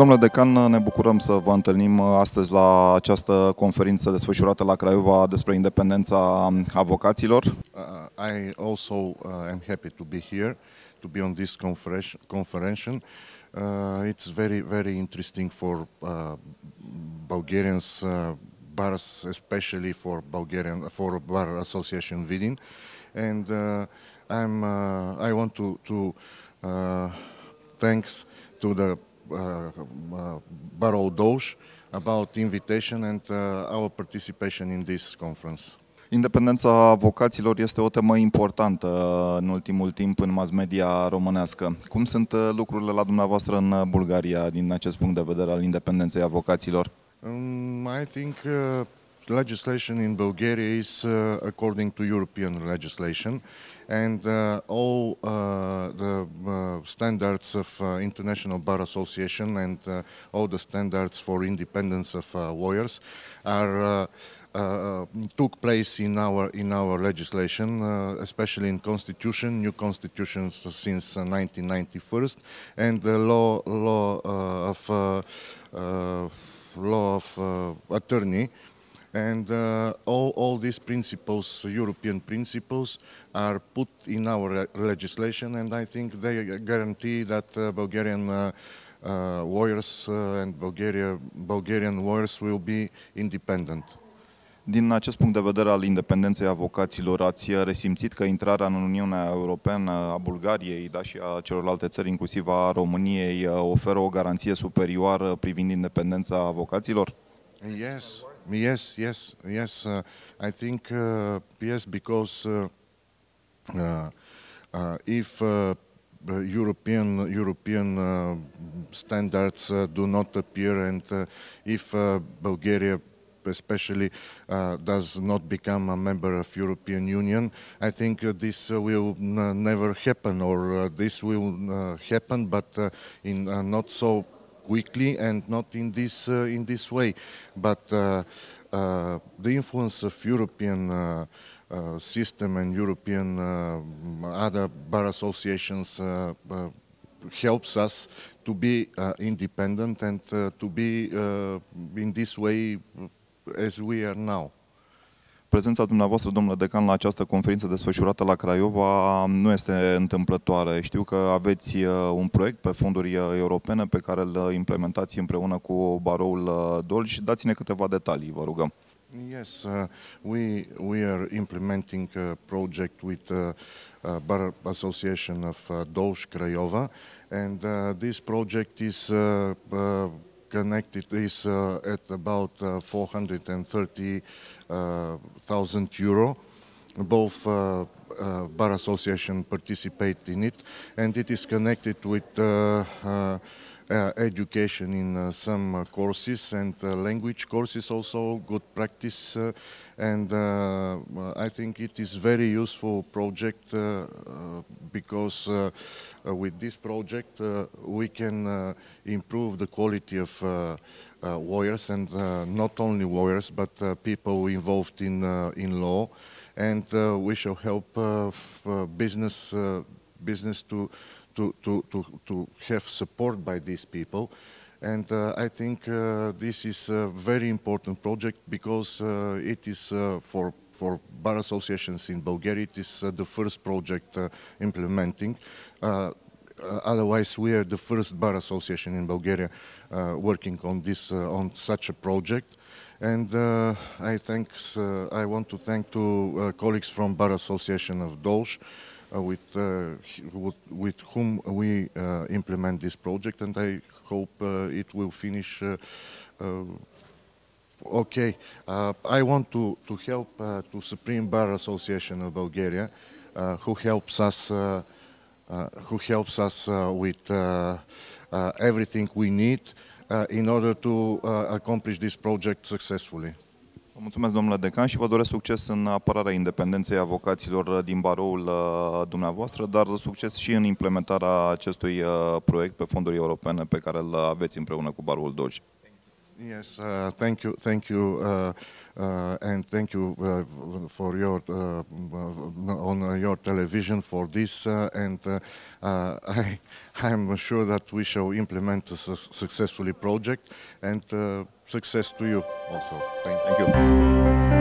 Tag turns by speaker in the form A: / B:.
A: Domnule decan, ne bucurăm să vă întâlnim astăzi la această conferință desfășurată la Craiova despre independența avocaților.
B: I also am happy to be here, to be on this conference. It's very interesting for Bulgarians, bars, especially for Bar Association Vidin, and I want to thanks to the Barul Dolj about invitation and our participation in this conference.
A: Independența avocaților este o temă importantă în ultimul timp în mass media românească. Cum sunt lucrurile la dumneavoastră în Bulgaria din acest punct de vedere al independenței avocaților?
B: I think legislation in Bulgaria is according to European legislation, and all the standards of International Bar Association and all the standards for independence of lawyers are took place in our legislation, especially in constitution, new constitutions since 1991, and the law of attorney. And all these principles, European principles, are put in our legislation, and I think they guarantee that Bulgarian lawyers and Bulgarian lawyers will be independent.
A: Din acest punct de vedere al independenței avocaților, ați resimțit că intrarea în Uniunea Europeană a Bulgariei, da, și a celorlalte țări, inclusiv a României, oferă o garanție superioară privind independența avocaților?
B: Yes. I think yes, because if European standards do not appear, and if Bulgaria especially does not become a member of European Union, I think this will never happen, or this will happen, but in not so quickly and not in this way. But the influence of European system and European other bar associations helps us to be independent and to be in this way as we are now.
A: Prezența dumneavoastră, domnule decan, la această conferință desfășurată la Craiova nu este întâmplătoare. Știu că aveți un proiect pe fonduri europene pe care îl implementați împreună cu Baroul Dolj. Dați-ne câteva detalii, vă rugăm.
B: Yes, we are implementing a project with Bar Association of Dolj Craiova, and this project is connected at about 430,000 euro. Both bar association participate in it, and it is connected with education in some courses and language courses also, good practice, and I think it is very useful project because with this project we can improve the quality of lawyers, and not only lawyers but people involved in law, and we shall help business to have support by these people. And I think this is a very important project because it is for bar associations in Bulgaria, it is the first project implementing. Otherwise, we are the first bar association in Bulgaria working on such a project. And I want to thank colleagues from Bar Association of Dolj, with whom we implement this project, and I hope it will finish okay. I want to help to Supreme Bar Association of Bulgaria, who helps us with everything we need in order to accomplish this project successfully.
A: Vă mulțumesc, domnule decan, și vă doresc succes în apărarea independenței avocaților din baroul dumneavoastră, dar succes și în implementarea acestui proiect pe fonduri europene pe care îl aveți împreună cu Baroul Dolj.
B: Yes, thank you, and thank you for your on your television for this, and I'm sure that we shall implement a successfully project, and success to you also.
A: Thank you.